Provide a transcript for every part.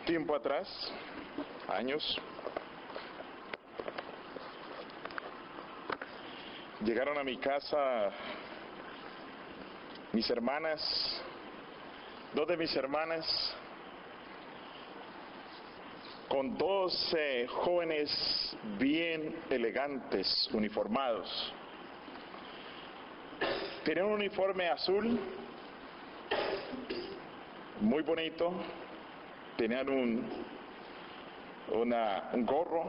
tiempo atrás, años, llegaron a mi casa mis hermanas, dos de mis hermanas, con dos jóvenes bien elegantes, uniformados. Tenían un uniforme azul, muy bonito, tenían un gorro,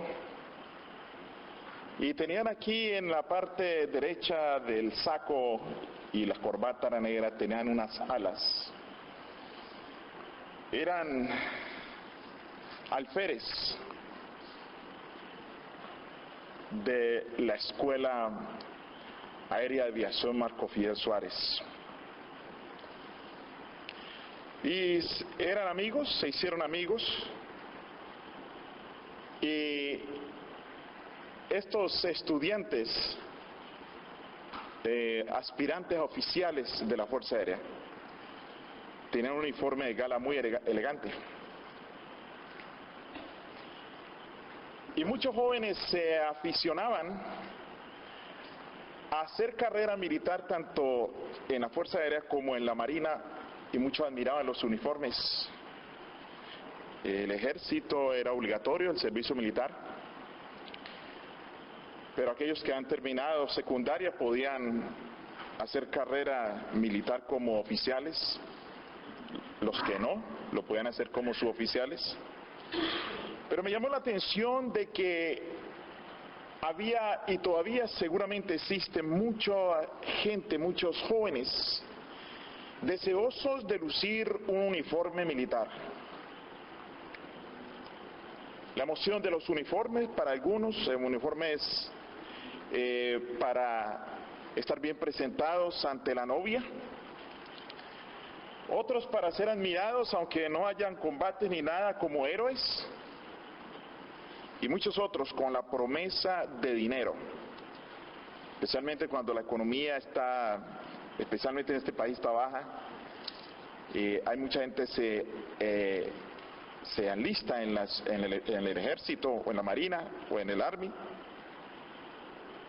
y tenían aquí en la parte derecha del saco y la corbata era negra, tenían unas alas. Eran alférez de la Escuela Aérea de Aviación Marco Fidel Suárez. Y eran amigos, se hicieron amigos, y estos estudiantes, aspirantes a oficiales de la Fuerza Aérea, tenían un uniforme de gala muy elegante. Y muchos jóvenes se aficionaban a hacer carrera militar tanto en la Fuerza Aérea como en la Marina, y muchos admiraban los uniformes. El ejército era obligatorio, el servicio militar, pero aquellos que han terminado secundaria podían hacer carrera militar como oficiales, los que no, lo podían hacer como suboficiales. Pero me llamó la atención de que había y todavía seguramente existe mucha gente, muchos jóvenes deseosos de lucir un uniforme militar. La emoción de los uniformes para algunos, uniformes para estar bien presentados ante la novia, otros para ser admirados aunque no hayan combates ni nada, como héroes, y muchos otros con la promesa de dinero, especialmente cuando la economía está, especialmente en este país, está baja. Hay mucha gente se enlista en el ejército o en la marina o en el army,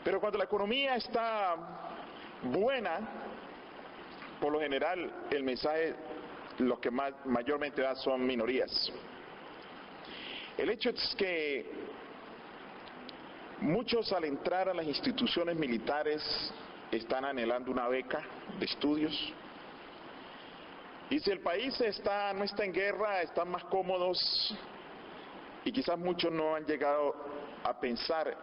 pero cuando la economía está buena, por lo general el mensaje, lo que mayormente da son minorías. El hecho es que muchos, al entrar a las instituciones militares, están anhelando una beca de estudios. Y si el país no está en guerra, están más cómodos, y quizás muchos no han llegado a pensar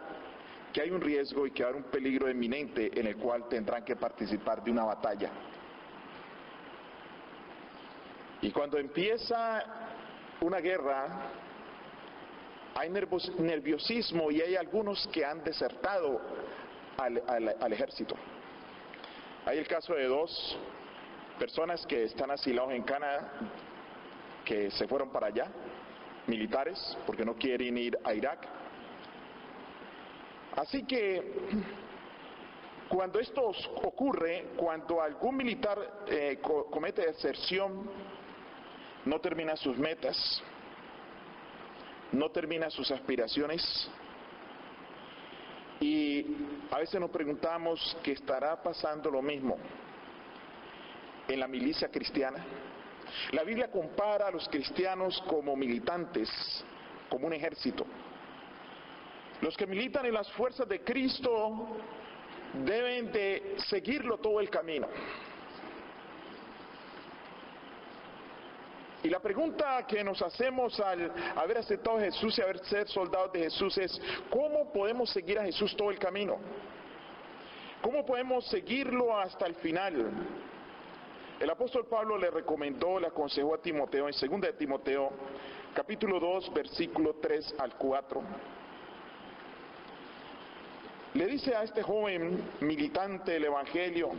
que hay un riesgo y que hay un peligro inminente en el cual tendrán que participar de una batalla. Y cuando empieza una guerra, hay nerviosismo, y hay algunos que han desertado al ejército. Hay el caso de dos personas que están asilados en Canadá, que se fueron para allá, militares, porque no quieren ir a Irak. Así que cuando esto ocurre, cuando algún militar comete deserción, no termina sus metas, no termina sus aspiraciones, y a veces nos preguntamos que estará pasando lo mismo en la milicia cristiana. La Biblia compara a los cristianos como militantes, como un ejército. Los que militan en las fuerzas de Cristo deben de seguirlo todo el camino. Y la pregunta que nos hacemos al haber aceptado a Jesús y haber ser soldados de Jesús es: ¿cómo podemos seguir a Jesús todo el camino? ¿Cómo podemos seguirlo hasta el final? El apóstol Pablo le recomendó, le aconsejó a Timoteo en 2 de Timoteo, capítulo 2, versículo 3 al 4. Le dice a este joven militante del evangelio: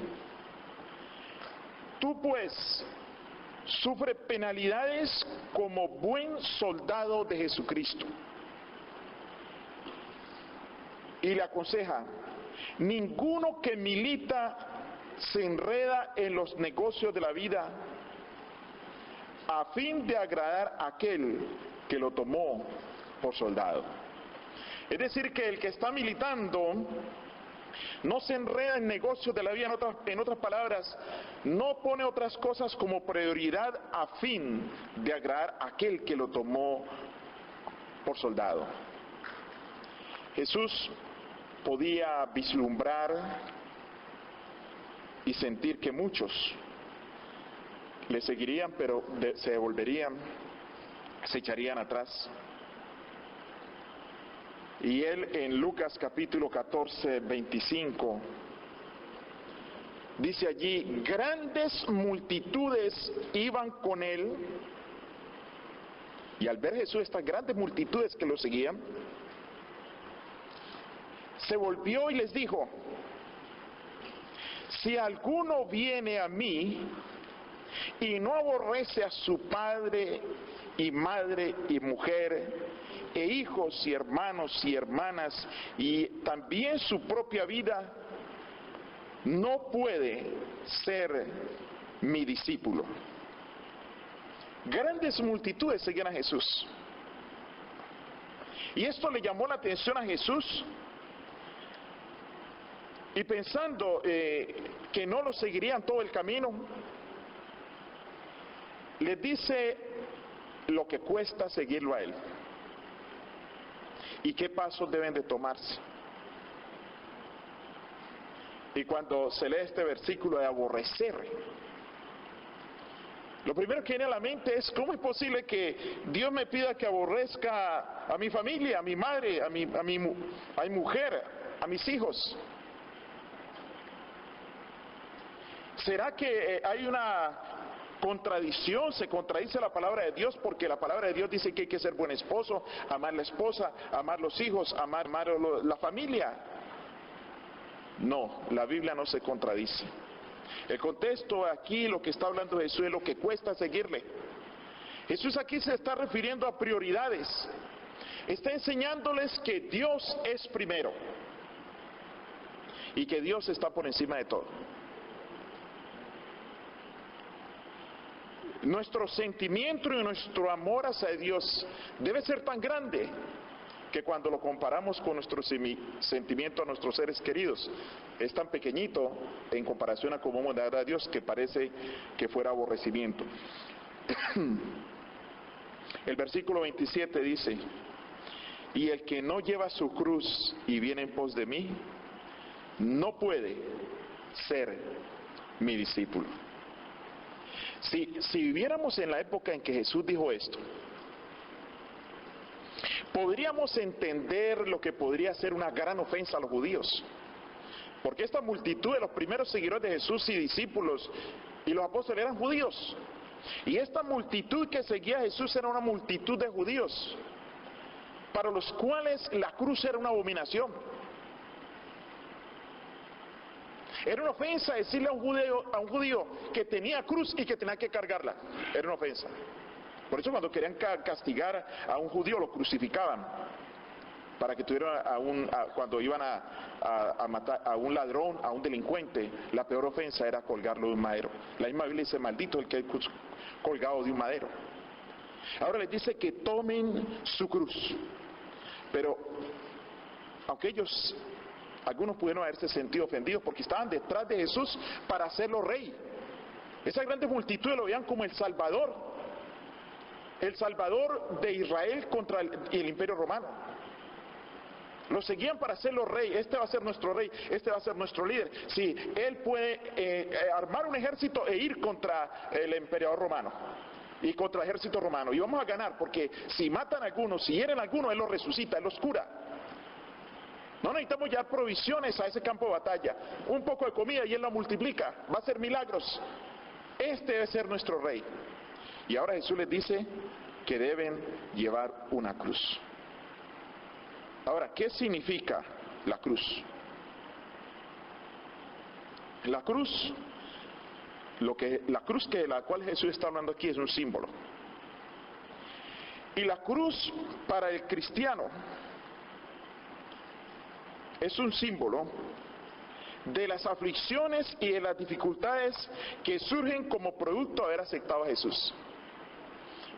tú pues sufre penalidades como buen soldado de Jesucristo. Y le aconseja: ninguno que milita se enreda en los negocios de la vida, a fin de agradar a aquel que lo tomó por soldado. Es decir, que el que está militando no se enreda en negocios de la vida, en otras palabras, no pone otras cosas como prioridad a fin de agradar a aquel que lo tomó por soldado. Jesús podía vislumbrar y sentir que muchos le seguirían, pero se devolverían, se echarían atrás. Y él en Lucas capítulo 14, 25, dice allí, grandes multitudes iban con él, y al ver Jesús estas grandes multitudes que lo seguían, se volvió y les dijo, si alguno viene a mí y no aborrece a su padre y madre y mujer, e hijos y hermanos y hermanas, y también su propia vida, no puede ser mi discípulo. Grandes multitudes seguían a Jesús. Y esto le llamó la atención a Jesús. Y pensando que no lo seguirían todo el camino, les dice lo que cuesta seguirlo a él y qué pasos deben de tomarse. Y cuando se lee este versículo de aborrecer, lo primero que viene a la mente es, ¿cómo es posible que Dios me pida que aborrezca a mi familia, a mi madre, a mi mujer, a mis hijos? ¿Será que hay una contradicción? ¿Se contradice la palabra de Dios? Porque la palabra de Dios dice que hay que ser buen esposo, amar la esposa, amar los hijos, amar la familia. No, la Biblia no se contradice. El contexto aquí, lo que está hablando Jesús, es lo que cuesta seguirle. Jesús aquí se está refiriendo a prioridades. Está enseñándoles que Dios es primero y que Dios está por encima de todo. Nuestro sentimiento y nuestro amor hacia Dios debe ser tan grande que cuando lo comparamos con nuestro sentimiento a nuestros seres queridos, es tan pequeñito en comparación a cómo vamos a dar a Dios que parece que fuera aborrecimiento. El versículo 27 dice, y el que no lleva su cruz y viene en pos de mí, no puede ser mi discípulo. Si viviéramos en la época en que Jesús dijo esto, podríamos entender lo que podría ser una gran ofensa a los judíos. Porque esta multitud de los primeros seguidores de Jesús y discípulos y los apóstoles eran judíos. Y esta multitud que seguía a Jesús era una multitud de judíos, para los cuales la cruz era una abominación. Era una ofensa decirle a un judío que tenía cruz y que tenía que cargarla. Era una ofensa. Por eso cuando querían castigar a un judío lo crucificaban, para que tuviera cuando iban a matar a un ladrón, a un delincuente, la peor ofensa era colgarlo de un madero. La misma Biblia dice, maldito el que es colgado de un madero. Ahora les dice que tomen su cruz. Pero, aunque algunos pudieron haberse sentido ofendidos porque estaban detrás de Jesús para hacerlo rey. Esa grande multitud lo veían como el Salvador de Israel contra el Imperio Romano. Lo seguían para hacerlo rey. Este va a ser nuestro rey, este va a ser nuestro líder. Sí, él puede armar un ejército e ir contra el emperador romano y contra el ejército romano. Y vamos a ganar, porque si matan a algunos, si hieren a algunos, él los resucita, él los cura. No necesitamos ya provisiones a ese campo de batalla. Un poco de comida y él la multiplica. Va a hacer milagros. Este debe ser nuestro rey. Y ahora Jesús les dice que deben llevar una cruz. Ahora, ¿qué significa la cruz? La cruz, de la cual Jesús está hablando aquí es un símbolo. Y la cruz para el cristiano es un símbolo de las aflicciones y de las dificultades que surgen como producto de haber aceptado a Jesús.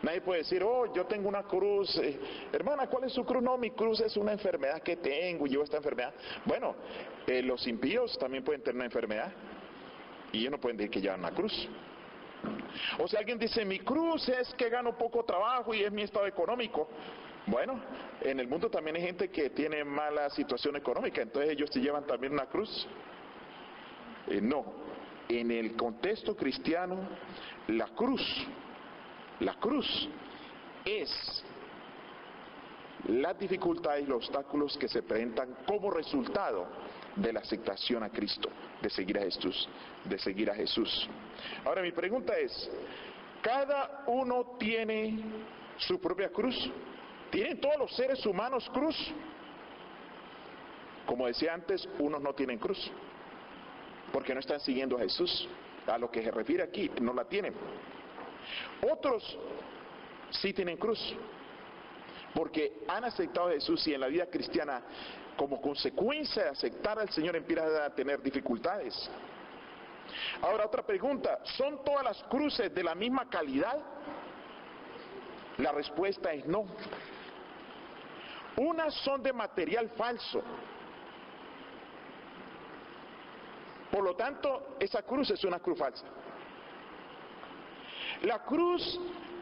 Nadie puede decir, oh, yo tengo una cruz. Hermana, ¿cuál es su cruz? No, mi cruz es una enfermedad que tengo y llevo esta enfermedad. Bueno, los impíos también pueden tener una enfermedad y ellos no pueden decir que llevan una cruz. O si alguien dice, mi cruz es que gano poco trabajo y es mi estado económico. Bueno, en el mundo también hay gente que tiene mala situación económica, entonces ellos se llevan también una cruz. No, en el contexto cristiano, la cruz es las dificultades y los obstáculos que se presentan como resultado de la aceptación a Cristo, de seguir a Jesús. Ahora mi pregunta es, ¿cada uno tiene su propia cruz? ¿Tienen todos los seres humanos cruz? Como decía antes, unos no tienen cruz, porque no están siguiendo a Jesús. A lo que se refiere aquí, no la tienen. Otros sí tienen cruz, porque han aceptado a Jesús y en la vida cristiana, como consecuencia de aceptar al Señor, empiezan a tener dificultades. Ahora otra pregunta, ¿son todas las cruces de la misma calidad? La respuesta es no. Unas son de material falso. Por lo tanto, esa cruz es una cruz falsa. La cruz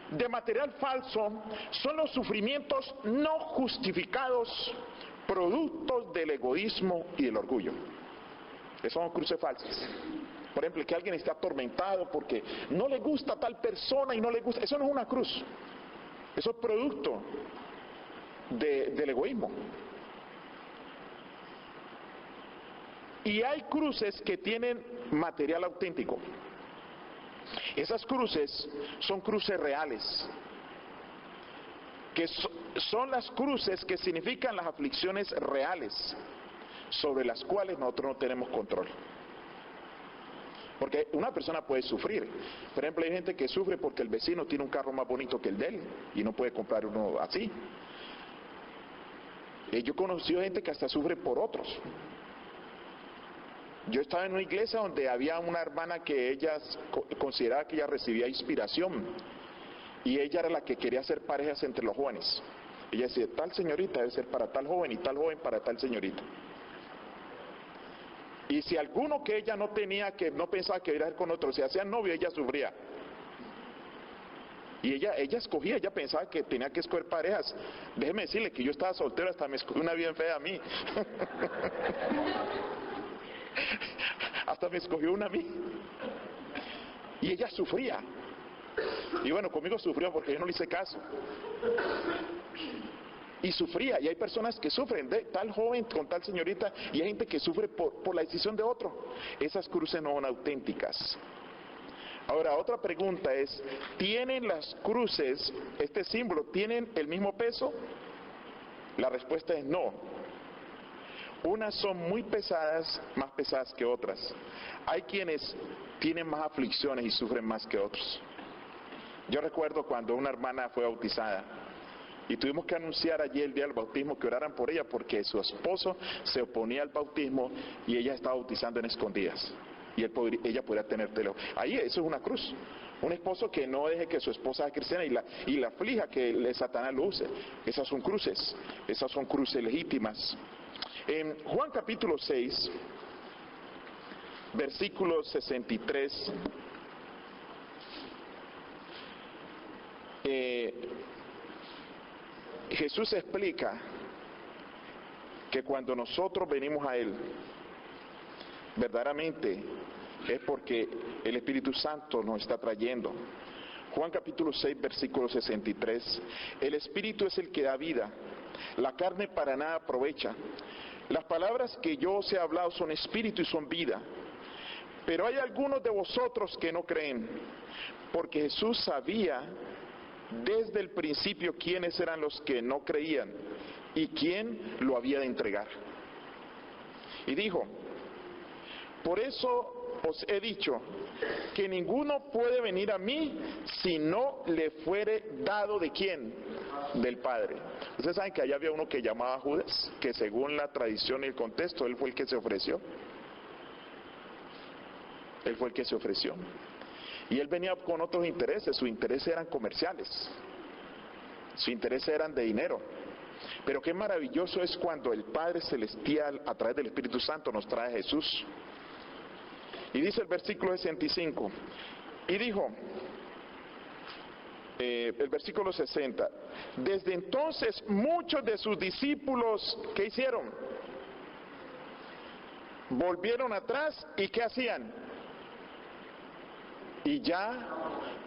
de material falso son los sufrimientos no justificados, productos del egoísmo y del orgullo. Esas son cruces falsas. Por ejemplo, que alguien esté atormentado porque no le gusta a tal persona y no le gusta. Eso no es una cruz. Eso es producto del egoísmo. Y hay cruces que tienen material auténtico. Esas cruces son cruces reales, que son las cruces que significan las aflicciones reales, sobre las cuales nosotros no tenemos control. Porque una persona puede sufrir. Por ejemplo, hay gente que sufre porque el vecino tiene un carro más bonito que el de él y no puede comprar uno así. Yo he conocido gente que hasta sufre por otros. Yo estaba en una iglesia donde había una hermana que ella consideraba que ella recibía inspiración y ella era la que quería hacer parejas entre los jóvenes. Ella decía, tal señorita debe ser para tal joven y tal joven para tal señorita. Y si alguno que ella no tenía, que no pensaba que iba a ir con otro, se hacía novio, ella sufría. Y ella escogía, ella pensaba que tenía que escoger parejas. Déjeme decirle que yo estaba soltero, hasta me escogí una bien fea a mí. Hasta me escogió una a mí. Y ella sufría. Y bueno, conmigo sufrió porque yo no le hice caso. Y sufría, y hay personas que sufren de tal joven con tal señorita, y hay gente que sufre por la decisión de otro. Esas cruces no son auténticas. Ahora, otra pregunta es, ¿tienen las cruces, este símbolo, tienen el mismo peso? La respuesta es no. Unas son muy pesadas, más pesadas que otras. Hay quienes tienen más aflicciones y sufren más que otros. Yo recuerdo cuando una hermana fue bautizada y tuvimos que anunciar allí el día del bautismo que oraran por ella porque su esposo se oponía al bautismo y ella estaba bautizando en escondidas. Y ella podría tener teléfono. Ahí eso es una cruz. Un esposo que no deje que su esposa sea cristiana y la aflija que Satanás lo use. Esas son cruces legítimas. En Juan capítulo 6, versículo 63, Jesús explica que cuando nosotros venimos a Él, verdaderamente es porque el Espíritu Santo nos está trayendo. Juan capítulo 6, versículo 63, el Espíritu es el que da vida, la carne para nada aprovecha. Las palabras que yo os he hablado son espíritu y son vida. Pero hay algunos de vosotros que no creen, porque Jesús sabía desde el principio quiénes eran los que no creían y quién lo había de entregar. Y dijo, por eso os he dicho que ninguno puede venir a mí si no le fuere dado ¿de quién? Del Padre. Ustedes saben que allá había uno que llamaba Judas, que según la tradición y el contexto, él fue el que se ofreció. Él fue el que se ofreció. Y él venía con otros intereses, sus intereses eran comerciales. Su interés eran de dinero. Pero qué maravilloso es cuando el Padre Celestial, a través del Espíritu Santo, nos trae a Jesús. Y dice el versículo 65, y dijo, el versículo 60, desde entonces muchos de sus discípulos, ¿qué hicieron? Volvieron atrás, ¿y qué hacían? Y ya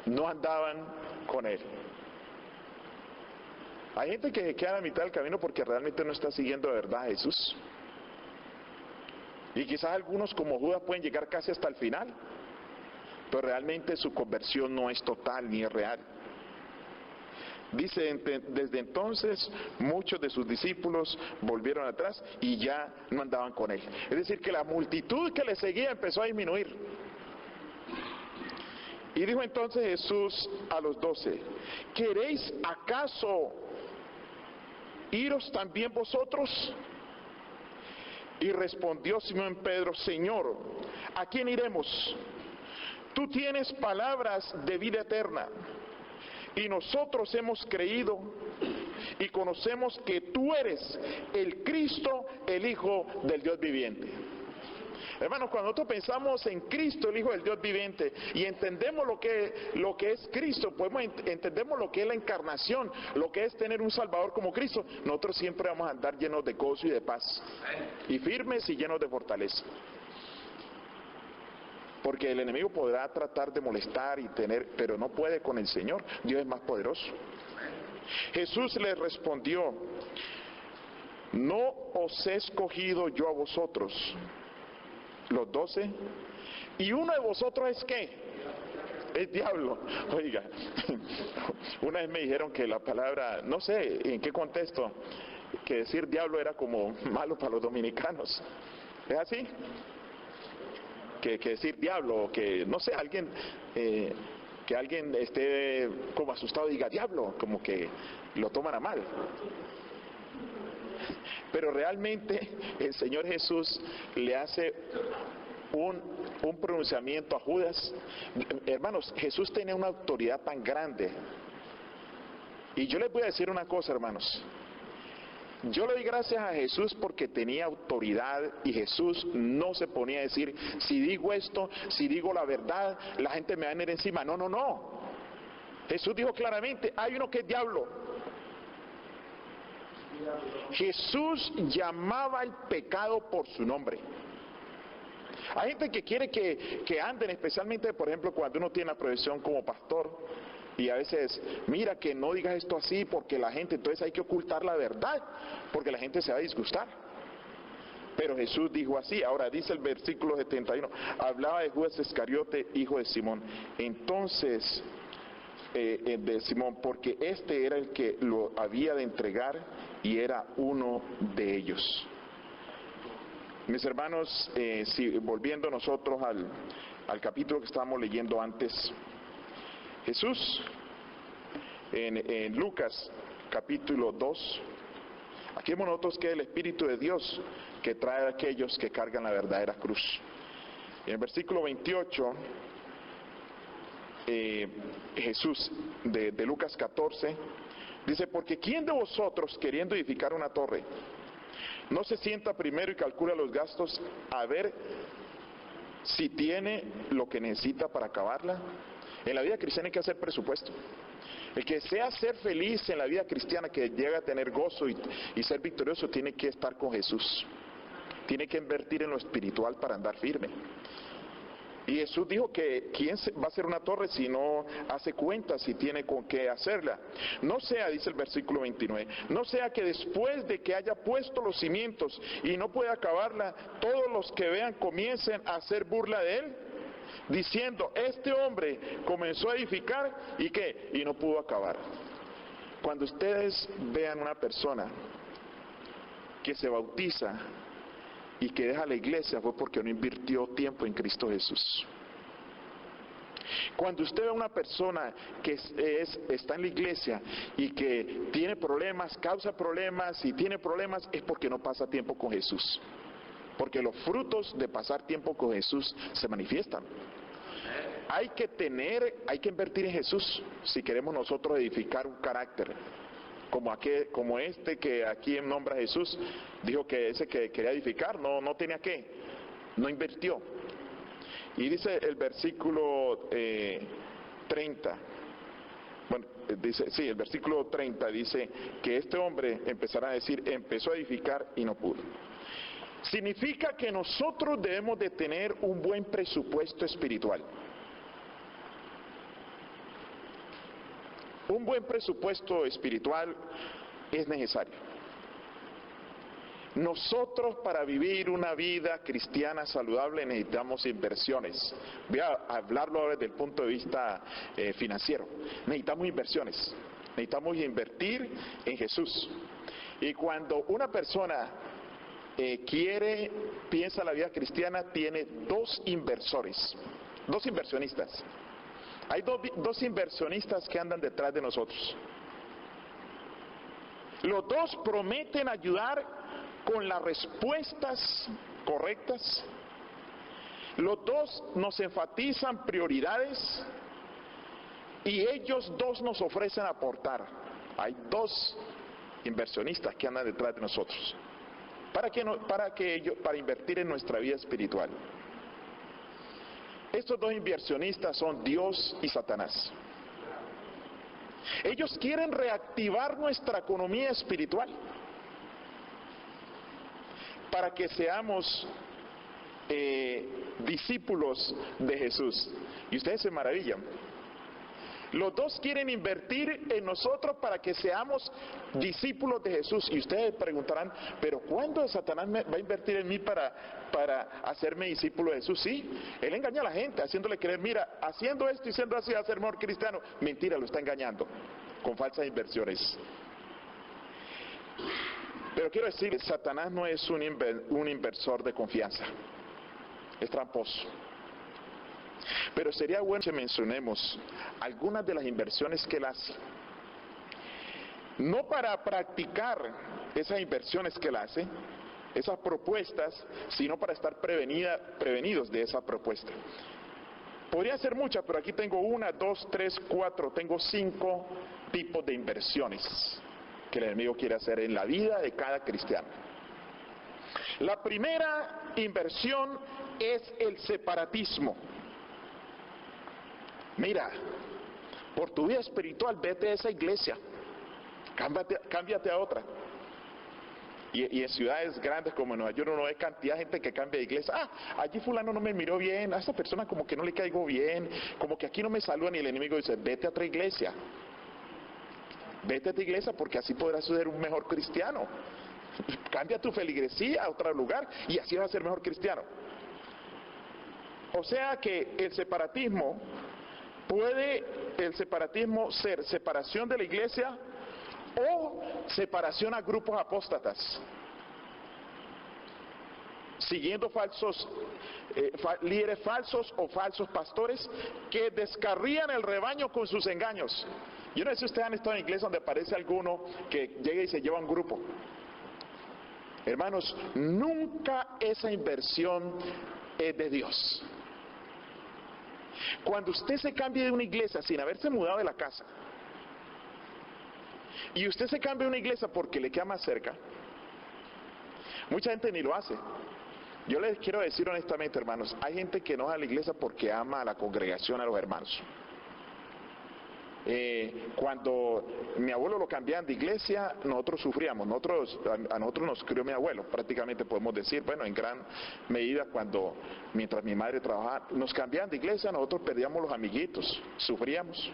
no andaban con él. Hay gente que queda a la mitad del camino porque realmente no está siguiendo de verdad a Jesús. Y quizás algunos como Judas pueden llegar casi hasta el final, pero realmente su conversión no es total ni es real. Dice, desde entonces muchos de sus discípulos volvieron atrás y ya no andaban con él. Es decir, que la multitud que le seguía empezó a disminuir. Y dijo entonces Jesús a los 12, ¿queréis acaso iros también vosotros? Y respondió Simón Pedro, Señor, ¿a quién iremos? Tú tienes palabras de vida eterna, y nosotros hemos creído y conocemos que tú eres el Cristo, el Hijo del Dios viviente. Hermanos, cuando nosotros pensamos en Cristo, el Hijo del Dios viviente, y entendemos lo que es Cristo, entendemos lo que es la encarnación, lo que es tener un Salvador como Cristo, nosotros siempre vamos a andar llenos de gozo y de paz, y firmes y llenos de fortaleza. Porque el enemigo podrá tratar de molestar y pero no puede con el Señor. Dios es más poderoso. Jesús les respondió, no os he escogido yo a vosotros, los 12, y uno de vosotros es ¿qué? Es diablo. Oiga, una vez me dijeron que la palabra, no sé en qué contexto, que decir diablo era como malo para los dominicanos. ¿Es así? Que decir diablo, o que no sé, que alguien esté como asustado y diga diablo, como que lo toman a mal. Pero realmente el Señor Jesús le hace un pronunciamiento a Judas. Hermanos, Jesús tenía una autoridad tan grande. Y yo les voy a decir una cosa, hermanos. Yo le doy gracias a Jesús porque tenía autoridad y Jesús no se ponía a decir, si digo esto, si digo la verdad, la gente me va a venir encima. No, no, no. Jesús dijo claramente, hay uno que es diablo. Jesús llamaba el pecado por su nombre. Hay gente que quiere que anden, especialmente, por ejemplo, cuando uno tiene la profesión como pastor, y a veces, mira que no digas esto así porque la gente, entonces hay que ocultar la verdad, porque la gente se va a disgustar. Pero Jesús dijo así. Ahora dice el versículo 71, hablaba de Judas Iscariote, hijo de Simón. Entonces, de Simón, porque este era el que lo había de entregar y era uno de ellos. Mis hermanos, volviendo nosotros al capítulo que estábamos leyendo antes, Jesús en Lucas capítulo 2, aquí vemos nosotros que es el Espíritu de Dios que trae a aquellos que cargan la verdadera cruz. En el versículo 28, Jesús de Lucas 14 dice, porque ¿quién de vosotros queriendo edificar una torre no se sienta primero y calcula los gastos a ver si tiene lo que necesita para acabarla? En la vida cristiana hay que hacer presupuesto. El que desea ser feliz en la vida cristiana, que llega a tener gozo y ser victorioso, tiene que estar con Jesús. Tiene que invertir en lo espiritual para andar firme. Y Jesús dijo que ¿quién va a hacer una torre si no hace cuentas, si tiene con qué hacerla? No sea, dice el versículo 29, no sea que después de que haya puesto los cimientos y no pueda acabarla, todos los que vean comiencen a hacer burla de él, diciendo, este hombre comenzó a edificar y ¿qué? Y no pudo acabar. Cuando ustedes vean una persona que se bautiza y que deja la iglesia, fue porque no invirtió tiempo en Cristo Jesús. Cuando usted ve a una persona que está en la iglesia y que tiene problemas, causa problemas y tiene problemas, es porque no pasa tiempo con Jesús. Porque los frutos de pasar tiempo con Jesús se manifiestan. Hay que invertir en Jesús si queremos nosotros edificar un carácter. como este que aquí en nombre de Jesús dijo que ese que quería edificar no tenía qué, no invirtió. Y dice el versículo 30, bueno, dice, sí, el versículo 30 dice que este hombre empezó a edificar y no pudo. Significa que nosotros debemos de tener un buen presupuesto espiritual. Un buen presupuesto espiritual es necesario. Nosotros, para vivir una vida cristiana saludable, necesitamos inversiones. Voy a hablarlo desde el punto de vista financiero. Necesitamos inversiones. Necesitamos invertir en Jesús. Y cuando una persona piensa la vida cristiana, tiene dos inversores, dos inversionistas. Hay dos inversionistas que andan detrás de nosotros. Los dos prometen ayudar con las respuestas correctas. Los dos nos enfatizan prioridades y ellos dos nos ofrecen aportar. Hay dos inversionistas que andan detrás de nosotros para invertir en nuestra vida espiritual. Estos dos inversionistas son Dios y Satanás. Ellos quieren reactivar nuestra economía espiritual para que seamos discípulos de Jesús. Y ustedes se maravillan. Los dos quieren invertir en nosotros para que seamos discípulos de Jesús. Y ustedes preguntarán, ¿pero cuándo Satanás va a invertir en mí para hacerme discípulo de Jesús? Sí, él engaña a la gente haciéndole creer, mira, haciendo esto y siendo así va a ser mejor cristiano. Mentira, lo está engañando con falsas inversiones. Pero quiero decir, Satanás no es un inversor de confianza, es tramposo. Pero sería bueno que mencionemos algunas de las inversiones que él hace. No para practicar esas inversiones que él hace, esas propuestas, sino para estar prevenidos de esa propuesta. Podría ser muchas, pero aquí tengo 1, 2, 3, 4, tengo 5 tipos de inversiones que el enemigo quiere hacer en la vida de cada cristiano. La primera inversión es el separatismo. Mira, por tu vida espiritual, vete a esa iglesia, cámbiate a otra. Y en ciudades grandes como Nueva York uno ve cantidad de gente que cambia de iglesia. Allí fulano no me miró bien, a esta persona como que no le caigo bien, como que aquí no me saludan, y el enemigo dice, vete a otra iglesia. Vete a tu iglesia porque así podrás ser un mejor cristiano. Cambia tu feligresía a otro lugar y así vas a ser mejor cristiano. O sea que el separatismo puede ser separación de la iglesia o separación a grupos apóstatas, siguiendo líderes falsos o falsos pastores que descarrían el rebaño con sus engaños. Yo no sé si ustedes han estado en iglesias donde aparece alguno que llega y se lleva un grupo. Hermanos, nunca esa inversión es de Dios. Cuando usted se cambie de una iglesia sin haberse mudado de la casa, y usted se cambia de una iglesia porque le queda más cerca, mucha gente ni lo hace. Yo les quiero decir honestamente, hermanos, hay gente que no va a la iglesia porque ama a la congregación, a los hermanos. Cuando mi abuelo lo cambiaban de iglesia, nosotros sufríamos. A nosotros nos crió mi abuelo, prácticamente podemos decir, bueno, en gran medida mientras mi madre trabajaba, nos cambiaban de iglesia, nosotros perdíamos los amiguitos, sufríamos.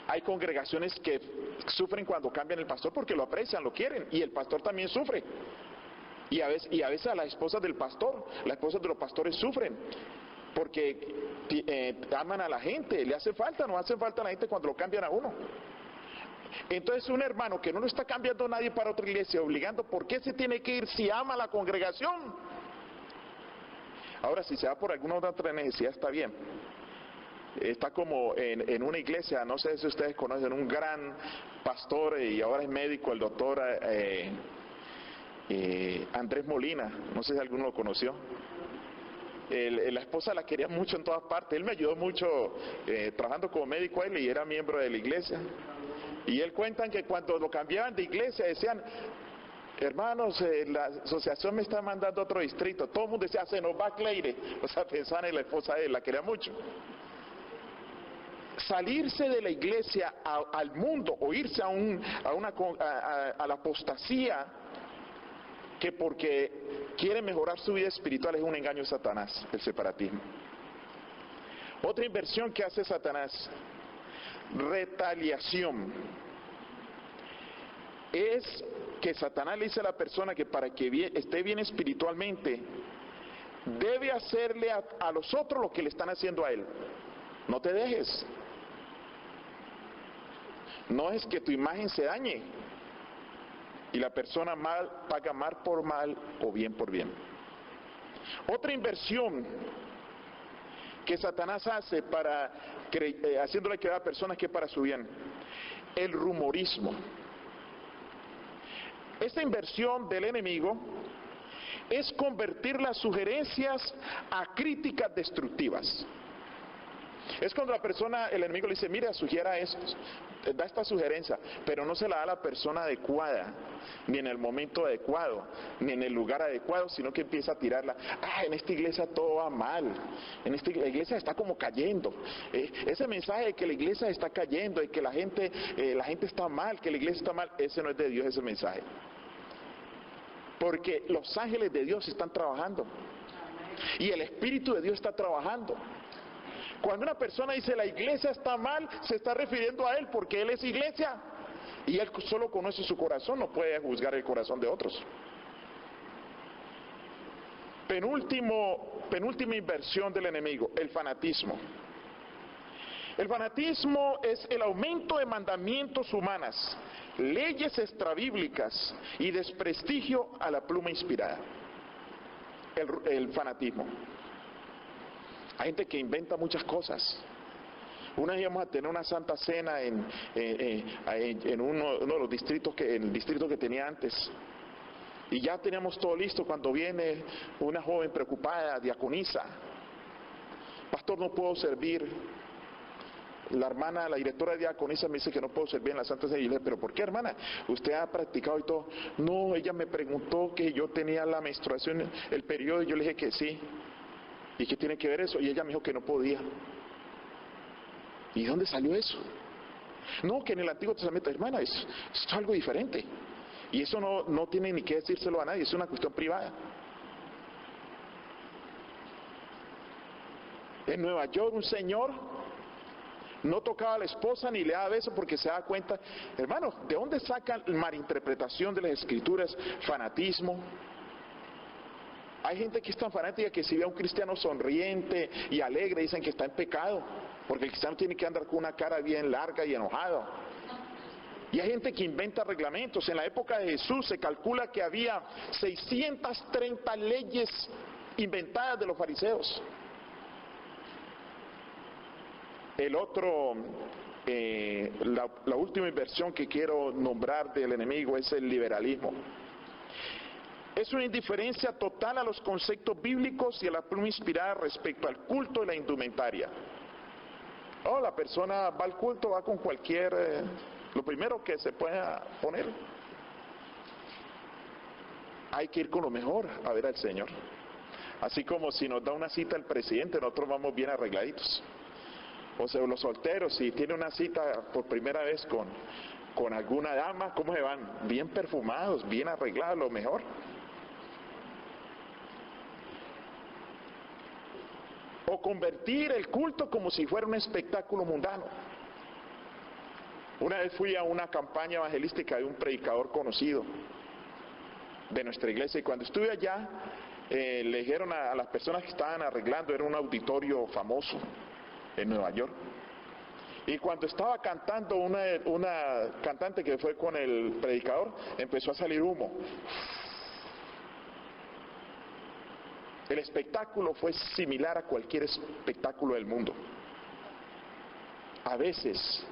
Hay congregaciones que sufren cuando cambian el pastor porque lo aprecian, lo quieren, y el pastor también sufre. Y a veces a las esposas del pastor, las esposas de los pastores sufren porque aman a la gente, le hace falta, no hace falta a la gente cuando lo cambian a uno. Entonces un hermano que no lo está cambiando nadie para otra iglesia, obligando, ¿por qué se tiene que ir si ama a la congregación? Ahora, si se va por alguna otra necesidad, está bien. Está como en una iglesia, no sé si ustedes conocen, un gran pastor y ahora es médico, el doctor Andrés Molina, no sé si alguno lo conoció. La esposa la quería mucho en todas partes, él me ayudó mucho trabajando como médico a él y era miembro de la iglesia. Y él cuentan que cuando lo cambiaban de iglesia decían, hermanos, la asociación me está mandando a otro distrito. Todo el mundo decía, se nos va Cleire. O sea, pensaban en la esposa de él, la quería mucho. Salirse de la iglesia al mundo o irse a la apostasía, que porque quiere mejorar su vida espiritual, es un engaño de Satanás, el separatismo. Otra inversión que hace Satanás, retaliación. Es que Satanás le dice a la persona que para que esté bien espiritualmente, debe hacerle a los otros lo que le están haciendo a él. No te dejes. No es que tu imagen se dañe y la persona paga mal por mal o bien por bien. Otra inversión que Satanás hace haciéndole creer a personas que es para su bien, el rumorismo. Esta inversión del enemigo es convertir las sugerencias a críticas destructivas. Es cuando el enemigo le dice, mira, sugiera esto, da esta sugerencia, pero no se la da a la persona adecuada, ni en el momento adecuado, ni en el lugar adecuado, sino que empieza a tirarla. En esta iglesia todo va mal, la iglesia está como cayendo. Ese mensaje de que la iglesia está cayendo, de que la gente está mal, que la iglesia está mal, ese no es de Dios, ese mensaje. Porque los ángeles de Dios están trabajando y el Espíritu de Dios está trabajando. Cuando una persona dice la iglesia está mal, se está refiriendo a él porque él es iglesia y él solo conoce su corazón, no puede juzgar el corazón de otros. Penúltima inversión del enemigo, el fanatismo. El fanatismo es el aumento de mandamientos humanas, leyes extrabíblicas y desprestigio a la pluma inspirada. El fanatismo. Hay gente que inventa muchas cosas. Una vez íbamos a tener una santa cena en uno de los distritos el distrito que tenía antes. Y ya teníamos todo listo cuando viene una joven preocupada, diaconisa. Pastor, no puedo servir. La directora de diaconisa me dice que no puedo servir en la Santa Cena. Y yo le dije, ¿pero por qué, hermana? ¿Usted ha practicado y todo? No, ella me preguntó que yo tenía la menstruación, el periodo, y yo le dije que sí. ¿Y qué tiene que ver eso? Y ella me dijo que no podía. ¿Y dónde salió eso? No, que en el Antiguo Testamento, hermana, es algo diferente. Y eso no tiene ni que decírselo a nadie, es una cuestión privada. En Nueva York, un señor no tocaba a la esposa ni le daba beso porque se daba cuenta. Hermano, ¿de dónde sacan malinterpretación de las Escrituras, fanatismo? Hay gente que es tan fanática que si ve a un cristiano sonriente y alegre, dicen que está en pecado, porque el cristiano tiene que andar con una cara bien larga y enojada. Y hay gente que inventa reglamentos. En la época de Jesús se calcula que había 630 leyes inventadas de los fariseos. La última inversión que quiero nombrar del enemigo es el liberalismo. Es una indiferencia total a los conceptos bíblicos y a la pluma inspirada respecto al culto y la indumentaria. La persona va al culto, va con lo primero que se pueda poner. Hay que ir con lo mejor a ver al Señor. Así como si nos da una cita el presidente, nosotros vamos bien arregladitos. O sea, los solteros, si tiene una cita por primera vez con alguna dama, ¿cómo se van? Bien perfumados, bien arreglados, lo mejor. O convertir el culto como si fuera un espectáculo mundano. Una vez fui a una campaña evangelística de un predicador conocido de nuestra iglesia y cuando estuve allá le dijeron a las personas que estaban arreglando, era un auditorio famoso en Nueva York, y cuando estaba cantando una cantante que fue con el predicador, empezó a salir humo. El espectáculo fue similar a cualquier espectáculo del mundo. A veces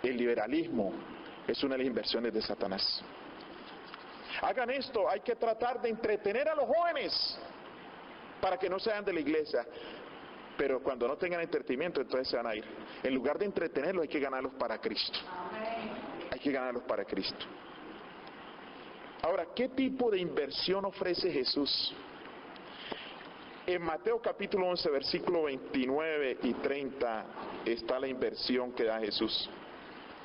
el liberalismo es una de las inversiones de Satanás. Hagan esto, hay que tratar de entretener a los jóvenes para que no sean de la iglesia. Pero cuando no tengan entretenimiento, entonces se van a ir. En lugar de entretenerlos, hay que ganarlos para Cristo. Hay que ganarlos para Cristo. Ahora, ¿qué tipo de inversión ofrece Jesús? En Mateo capítulo 11, versículo 29 y 30 está la inversión que da Jesús.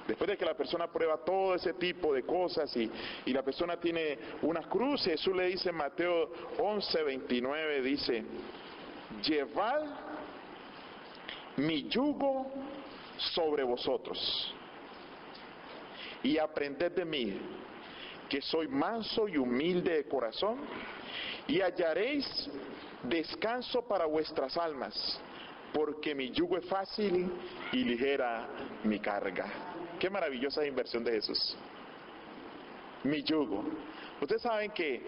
Después de que la persona prueba todo ese tipo de cosas y la persona tiene una cruz, Jesús le dice en Mateo 11, 29, dice: llevad mi yugo sobre vosotros y aprended de mí, que soy manso y humilde de corazón, y hallaréis descanso para vuestras almas, porque mi yugo es fácil y ligera mi carga. Qué maravillosa inversión de Jesús. Mi yugo. Ustedes saben que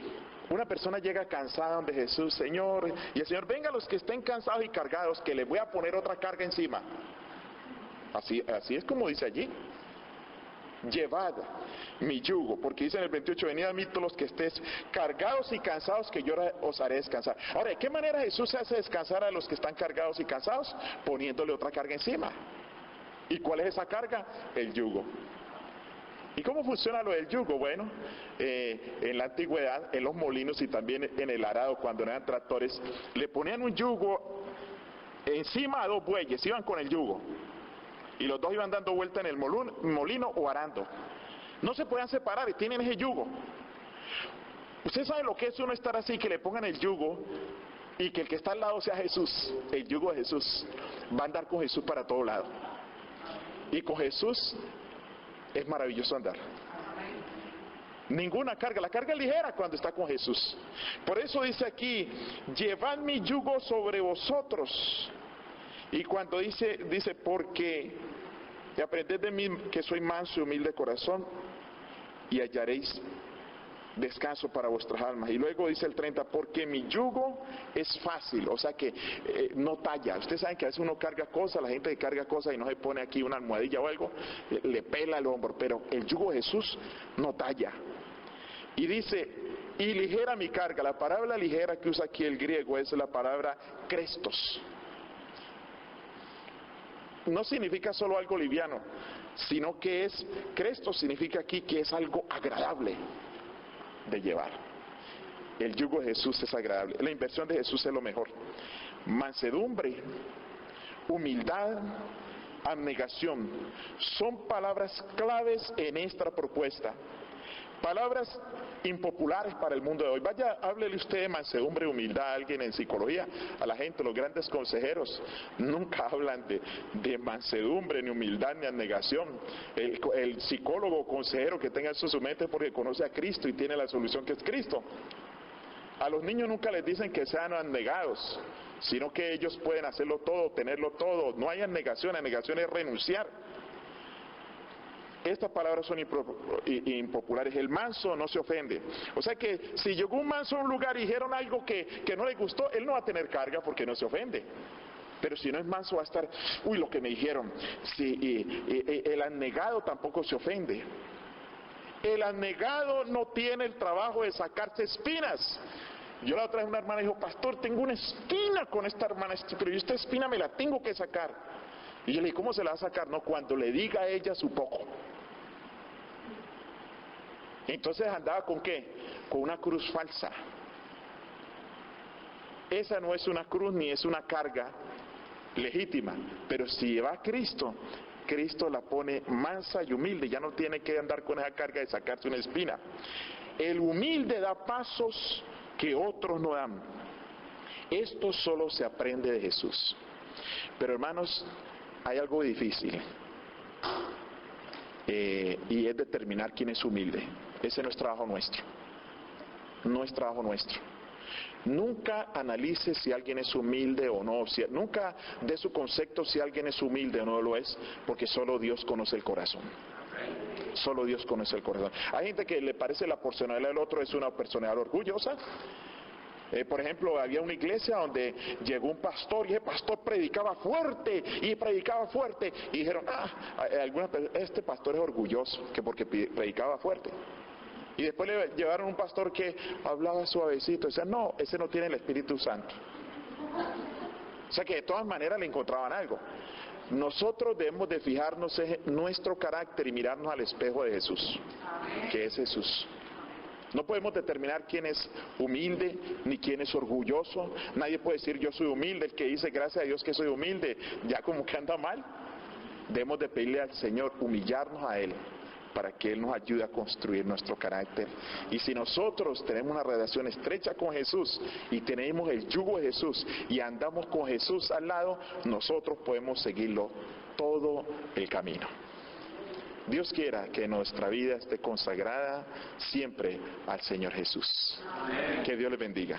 una persona llega cansada donde Jesús: Señor, y el Señor: venga los que estén cansados y cargados, que les voy a poner otra carga encima. Así es como dice allí. Llevad mi yugo, porque dice en el 28: venid a mí todos los que estéis cargados y cansados, que yo os haré descansar. Ahora, ¿de qué manera Jesús se hace descansar a los que están cargados y cansados? Poniéndole otra carga encima. ¿Y cuál es esa carga? El yugo. ¿Y cómo funciona lo del yugo? Bueno, en la antigüedad, en los molinos y también en el arado, cuando no eran tractores, le ponían un yugo encima a dos bueyes, iban con el yugo, y los dos iban dando vuelta en el molino o arando. No se podían separar y tienen ese yugo. Usted sabe lo que es uno estar así, que le pongan el yugo y que el que está al lado sea Jesús, el yugo de Jesús. Va a andar con Jesús para todo lado. Y con Jesús es maravilloso andar. Ninguna carga, la carga es ligera cuando está con Jesús. Por eso dice aquí: llevad mi yugo sobre vosotros. Y cuando dice porque aprended de mí, que soy manso y humilde de corazón, y hallaréis descanso para vuestras almas. Y luego dice el 30: porque mi yugo es fácil, o sea que no talla. Ustedes saben que a veces uno carga cosas, la gente que carga cosas y no se pone aquí una almohadilla o algo, le pela el hombro, pero el yugo de Jesús no talla. Y dice: y ligera mi carga. La palabra ligera que usa aquí el griego es la palabra krestos. No significa solo algo liviano, sino que krestos significa aquí que es algo agradable de llevar. El yugo de Jesús es agradable. La inversión de Jesús es lo mejor. Mansedumbre, humildad, abnegación son palabras claves en esta propuesta. Palabras impopulares para el mundo de hoy. Vaya, háblele usted de mansedumbre, humildad a alguien en psicología, a la gente, los grandes consejeros nunca hablan de mansedumbre, ni humildad, ni abnegación. El psicólogo o consejero que tenga eso en su mente porque conoce a Cristo y tiene la solución, que es Cristo. A los niños nunca les dicen que sean abnegados, sino que ellos pueden hacerlo todo, tenerlo todo. No hay abnegación es renunciar. Estas palabras son impopulares. El manso no se ofende. O sea que si llegó un manso a un lugar y dijeron algo que no le gustó, él no va a tener carga porque no se ofende. Pero si no es manso va a estar: uy, lo que me dijeron. El abnegado tampoco se ofende. El abnegado no tiene el trabajo de sacarse espinas. Yo la otra vez una hermana dijo: pastor, tengo una espina con esta hermana, pero yo esta espina me la tengo que sacar. Y yo le dije: ¿cómo se la va a sacar? No, cuando le diga a ella su poco. Entonces andaba ¿con qué? Con una cruz falsa. Esa no es una cruz ni es una carga legítima, pero si lleva a Cristo, Cristo la pone mansa y humilde, ya no tiene que andar con esa carga de sacarse una espina. El humilde da pasos que otros no dan. Esto solo se aprende de Jesús. Pero hermanos, hay algo difícil, y es determinar quién es humilde. Ese no es trabajo nuestro. No es trabajo nuestro. Nunca analice si alguien es humilde o no. Nunca dé su concepto si alguien es humilde o no lo es, porque solo Dios conoce el corazón. Solo Dios conoce el corazón. Hay gente que le parece la personalidad del otro es una personalidad orgullosa. Por ejemplo, había una iglesia donde llegó un pastor y ese pastor predicaba fuerte y dijeron: este pastor es orgulloso, que porque predicaba fuerte. Y después le llevaron un pastor que hablaba suavecito y decían: no, ese no tiene el Espíritu Santo. O sea que de todas maneras le encontraban algo. Nosotros debemos de fijarnos en nuestro carácter y mirarnos al espejo de Jesús, que es Jesús. No podemos determinar quién es humilde ni quién es orgulloso. Nadie puede decir yo soy humilde. El que dice gracias a Dios que soy humilde, ya como que anda mal. Debemos de pedirle al Señor, humillarnos a Él, para que Él nos ayude a construir nuestro carácter. Y si nosotros tenemos una relación estrecha con Jesús y tenemos el yugo de Jesús y andamos con Jesús al lado, nosotros podemos seguirlo todo el camino. Dios quiera que nuestra vida esté consagrada siempre al Señor Jesús. Que Dios les bendiga.